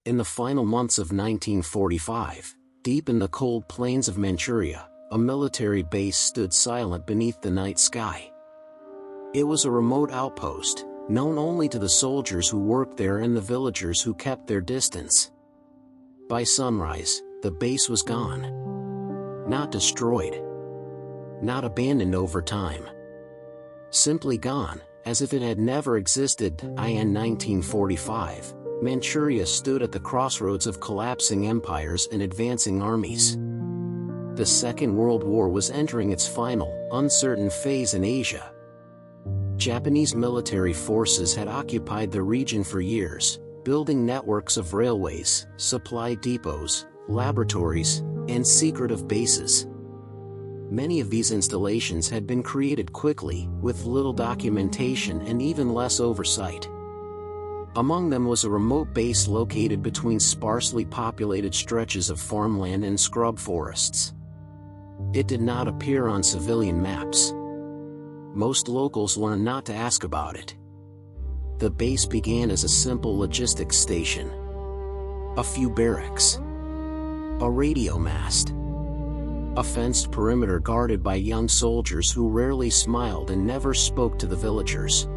In the final months of 1945, deep in the cold plains of Manchuria, a military base stood silent beneath the night sky. It was a remote outpost, known only to the soldiers who worked there and the villagers who kept their distance. By sunrise, the base was gone. Not destroyed. Not abandoned over time. Simply gone, as if it had never existed. In 1945, Manchuria stood at the crossroads of collapsing empires and advancing armies. The Second World War was entering its final, uncertain phase in Asia. Japanese military forces had occupied the region for years, building networks of railways, supply depots, laboratories, and secretive bases. Many of these installations had been created quickly, with little documentation and even less oversight. Among them was a remote base located between sparsely populated stretches of farmland and scrub forests. It did not appear on civilian maps. Most locals learned not to ask about it. The base began as a simple logistics station. A few barracks. A radio mast. A fenced perimeter guarded by young soldiers who rarely smiled and never spoke to the villagers.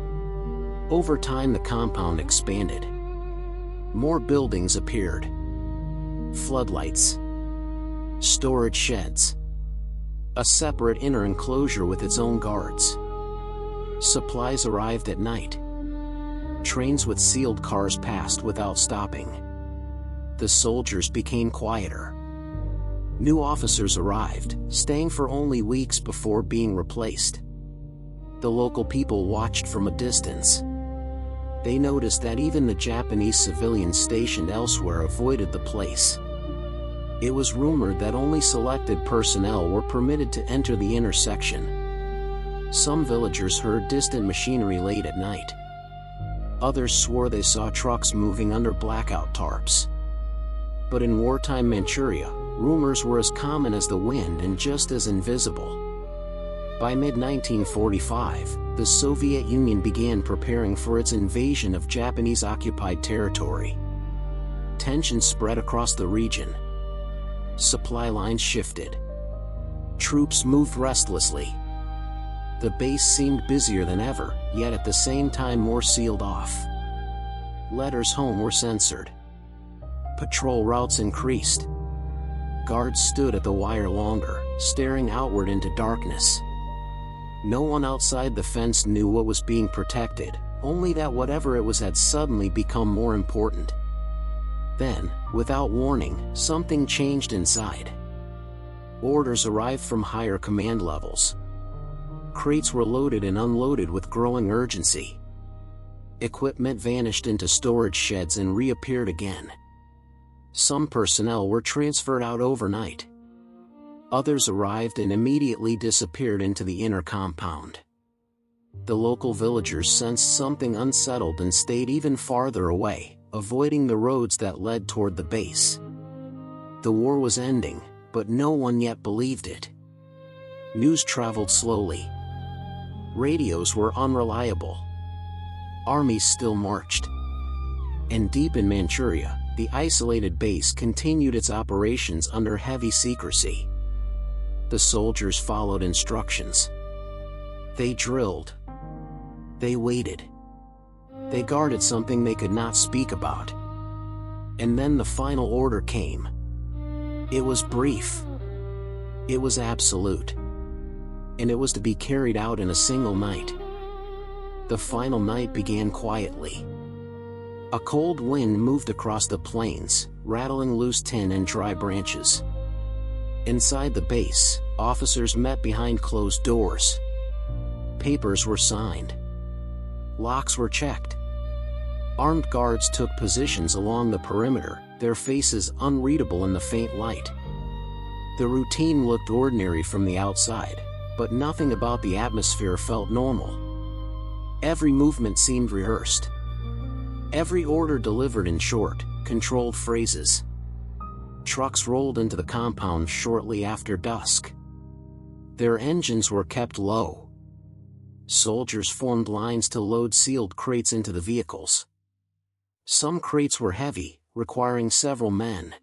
Over time the compound expanded. More buildings appeared. Floodlights. Storage sheds. A separate inner enclosure with its own guards. Supplies arrived at night. Trains with sealed cars passed without stopping. The soldiers became quieter. New officers arrived, staying for only weeks before being replaced. The local people watched from a distance. They noticed that even the Japanese civilians stationed elsewhere avoided the place. It was rumored that only selected personnel were permitted to enter the intersection. Some villagers heard distant machinery late at night. Others swore they saw trucks moving under blackout tarps. But in wartime Manchuria, rumors were as common as the wind and just as invisible. By mid-1945, the Soviet Union began preparing for its invasion of Japanese-occupied territory. Tension spread across the region. Supply lines shifted. Troops moved restlessly. The base seemed busier than ever, yet at the same time more sealed off. Letters home were censored. Patrol routes increased. Guards stood at the wire longer, staring outward into darkness. No one outside the fence knew what was being protected, only that whatever it was had suddenly become more important. Then, without warning, something changed inside. Orders arrived from higher command levels. Crates were loaded and unloaded with growing urgency. Equipment vanished into storage sheds and reappeared again. Some personnel were transferred out overnight. Others arrived and immediately disappeared into the inner compound. The local villagers sensed something unsettled and stayed even farther away, avoiding the roads that led toward the base. The war was ending, but no one yet believed it. News traveled slowly. Radios were unreliable. Armies still marched. And deep in Manchuria, the isolated base continued its operations under heavy secrecy. The soldiers followed instructions. They drilled. They waited. They guarded something they could not speak about. And then the final order came. It was brief. It was absolute. And it was to be carried out in a single night. The final night began quietly. A cold wind moved across the plains, rattling loose tin and dry branches. Inside the base, officers met behind closed doors. Papers were signed. Locks were checked. Armed guards took positions along the perimeter, their faces unreadable in the faint light. The routine looked ordinary from the outside, but nothing about the atmosphere felt normal. Every movement seemed rehearsed. Every order delivered in short, controlled phrases. Trucks rolled into the compound shortly after dusk. Their engines were kept low. Soldiers formed lines to load sealed crates into the vehicles. Some crates were heavy, requiring several men.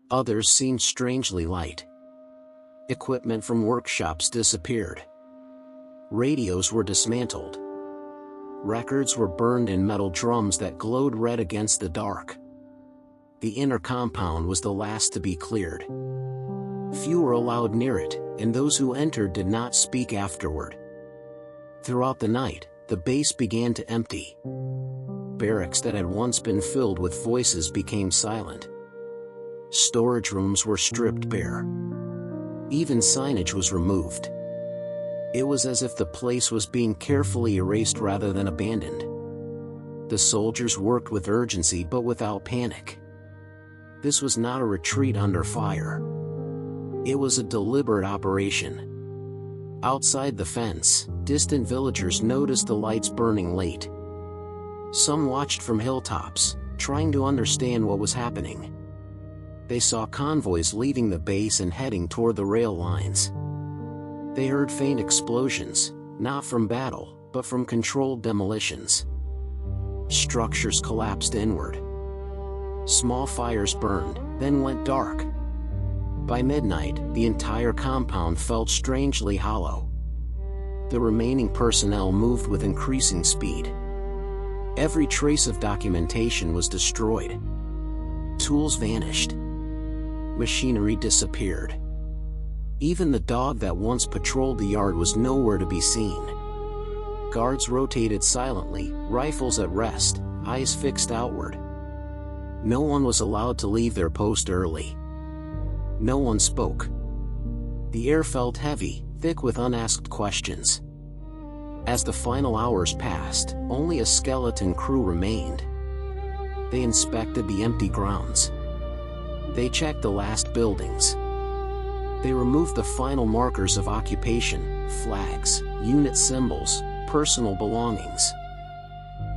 Others seemed strangely light. Equipment from workshops disappeared. Radios were dismantled. Records were burned in metal drums that glowed red against the dark. The inner compound was the last to be cleared. Few were allowed near it, and those who entered did not speak afterward. Throughout the night, the base began to empty. Barracks that had once been filled with voices became silent. Storage rooms were stripped bare. Even signage was removed. It was as if the place was being carefully erased rather than abandoned. The soldiers worked with urgency but without panic. This was not a retreat under fire. It was a deliberate operation. Outside the fence, distant villagers noticed the lights burning late. Some watched from hilltops, trying to understand what was happening. They saw convoys leaving the base and heading toward the rail lines. They heard faint explosions, not from battle, but from controlled demolitions. Structures collapsed inward. Small fires burned, then went dark. By midnight, the entire compound felt strangely hollow. The remaining personnel moved with increasing speed. Every trace of documentation was destroyed. Tools vanished. Machinery disappeared. Even the dog that once patrolled the yard was nowhere to be seen. Guards rotated silently, rifles at rest, eyes fixed outward. No one was allowed to leave their post early. No one spoke. The air felt heavy, thick with unasked questions. As the final hours passed, only a skeleton crew remained. They inspected the empty grounds. They checked the last buildings. They removed the final markers of occupation, flags, unit symbols, personal belongings.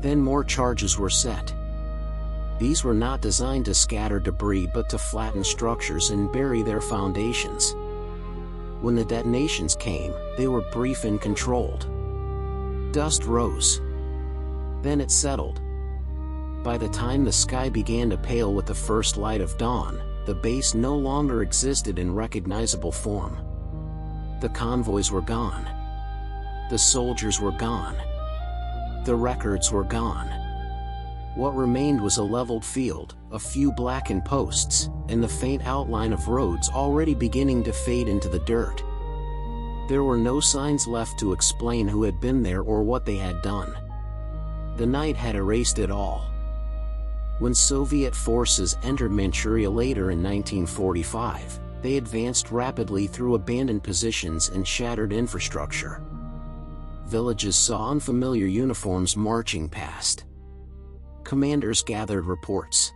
Then more charges were set. These were not designed to scatter debris but to flatten structures and bury their foundations. When the detonations came, they were brief and controlled. Dust rose. Then it settled. By the time the sky began to pale with the first light of dawn, the base no longer existed in recognizable form. The convoys were gone. The soldiers were gone. The records were gone. What remained was a leveled field, a few blackened posts, and the faint outline of roads already beginning to fade into the dirt. There were no signs left to explain who had been there or what they had done. The night had erased it all. When Soviet forces entered Manchuria later in 1945, they advanced rapidly through abandoned positions and shattered infrastructure. Villages saw unfamiliar uniforms marching past. Commanders gathered reports.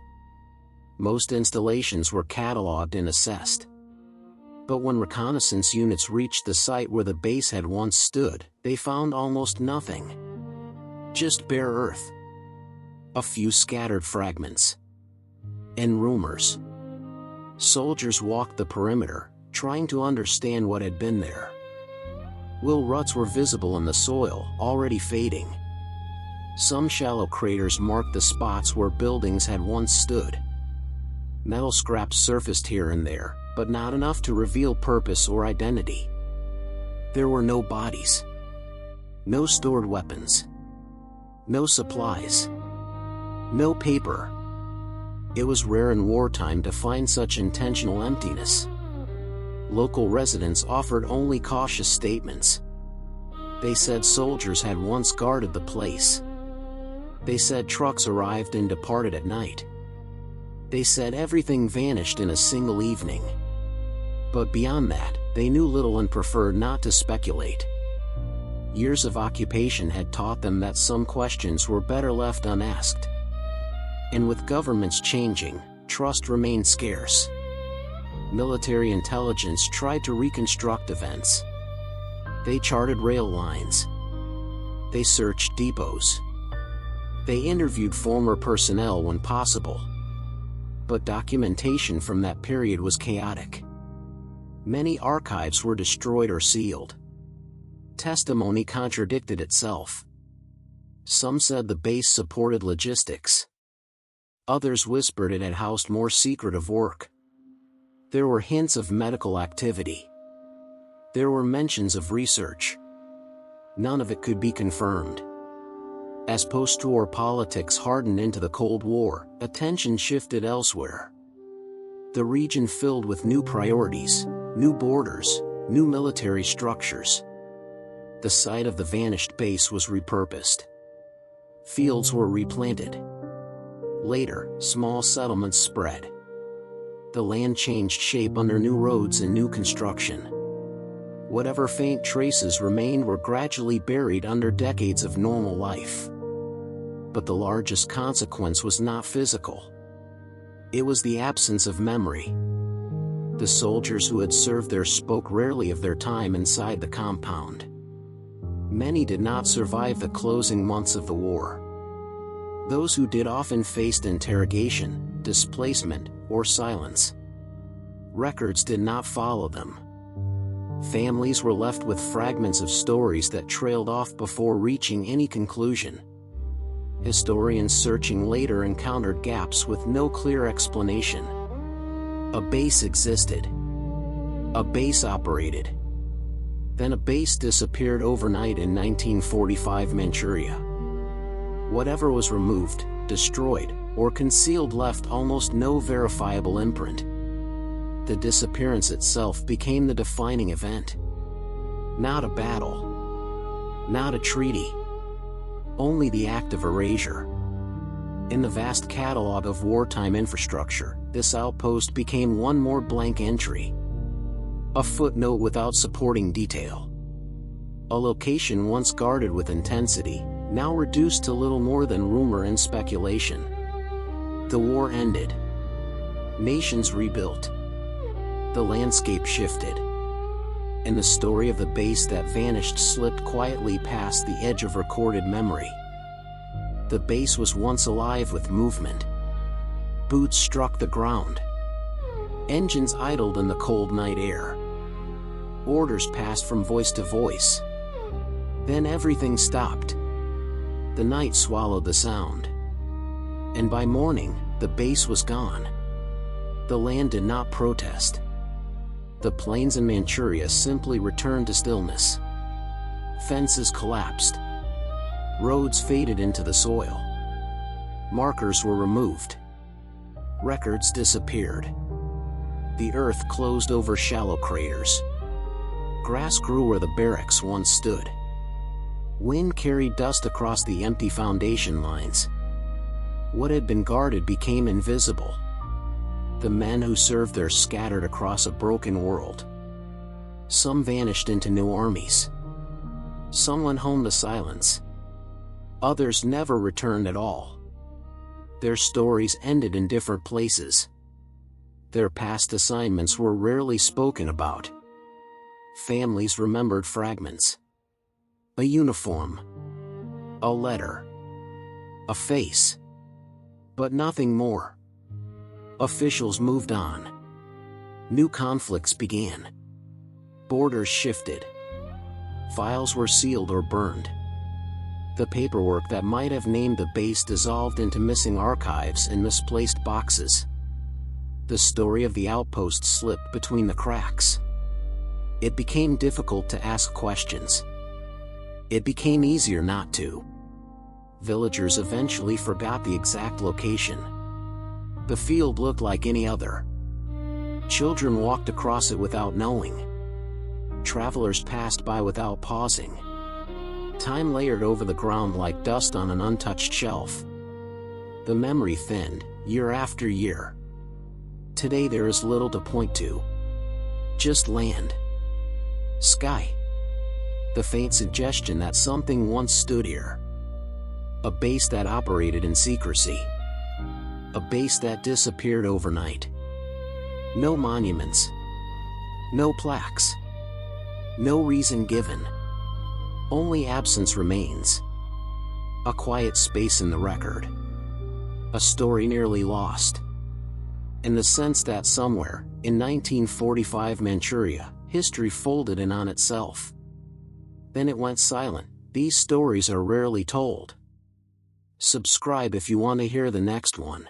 Most installations were catalogued and assessed. But when reconnaissance units reached the site where the base had once stood, they found almost nothing. Just bare earth. A few scattered fragments. And rumors. Soldiers walked the perimeter, trying to understand what had been there. Little ruts were visible in the soil, already fading. Some shallow craters marked the spots where buildings had once stood. Metal scraps surfaced here and there, but not enough to reveal purpose or identity. There were no bodies. No stored weapons. No supplies. No paper. It was rare in wartime to find such intentional emptiness. Local residents offered only cautious statements. They said soldiers had once guarded the place. They said trucks arrived and departed at night. They said everything vanished in a single evening. But beyond that, they knew little and preferred not to speculate. Years of occupation had taught them that some questions were better left unasked. And with governments changing, trust remained scarce. Military intelligence tried to reconstruct events. They charted rail lines. They searched depots. They interviewed former personnel when possible. But documentation from that period was chaotic. Many archives were destroyed or sealed. Testimony contradicted itself. Some said the base supported logistics. Others whispered it had housed more secretive work. There were hints of medical activity. There were mentions of research. None of it could be confirmed. As post-war politics hardened into the Cold War, attention shifted elsewhere. The region filled with new priorities, new borders, new military structures. The site of the vanished base was repurposed. Fields were replanted. Later, small settlements spread. The land changed shape under new roads and new construction. Whatever faint traces remained were gradually buried under decades of normal life. But the largest consequence was not physical. It was the absence of memory. The soldiers who had served there spoke rarely of their time inside the compound. Many did not survive the closing months of the war. Those who did often faced interrogation, displacement, or silence. Records did not follow them. Families were left with fragments of stories that trailed off before reaching any conclusion. Historians searching later encountered gaps with no clear explanation. A base existed. A base operated. Then a base disappeared overnight in 1945 Manchuria. Whatever was removed, destroyed, or concealed left almost no verifiable imprint. The disappearance itself became the defining event. Not a battle. Not a treaty. Only the act of erasure. In the vast catalog of wartime infrastructure, this outpost became one more blank entry. A footnote without supporting detail. A location once guarded with intensity, now reduced to little more than rumor and speculation. The war ended. Nations rebuilt. The landscape shifted. And the story of the base that vanished slipped quietly past the edge of recorded memory. The base was once alive with movement. Boots struck the ground. Engines idled in the cold night air. Orders passed from voice to voice. Then everything stopped. The night swallowed the sound. And by morning, the base was gone. The land did not protest. The plains in Manchuria simply returned to stillness. Fences collapsed. Roads faded into the soil. Markers were removed. Records disappeared. The earth closed over shallow craters. Grass grew where the barracks once stood. Wind carried dust across the empty foundation lines. What had been guarded became invisible. The men who served there scattered across a broken world. Some vanished into new armies. Some went home to silence. Others never returned at all. Their stories ended in different places. Their past assignments were rarely spoken about. Families remembered fragments. A uniform. A letter. A face. But nothing more. Officials moved on. New conflicts began. Borders shifted. Files were sealed or burned. The paperwork that might have named the base dissolved into missing archives and misplaced boxes. The story of the outpost slipped between the cracks. It became difficult to ask questions. It became easier not to. Villagers eventually forgot the exact location. The field looked like any other. Children walked across it without knowing. Travelers passed by without pausing. Time layered over the ground like dust on an untouched shelf. The memory thinned, year after year. Today there is little to point to. Just land. Sky. The faint suggestion that something once stood here. A base that operated in secrecy. A base that disappeared overnight. No monuments. No plaques. No reason given. Only absence remains. A quiet space in the record. A story nearly lost. In the sense that somewhere, in 1945 Manchuria, history folded in on itself. Then it went silent. These stories are rarely told. Subscribe if you want to hear the next one.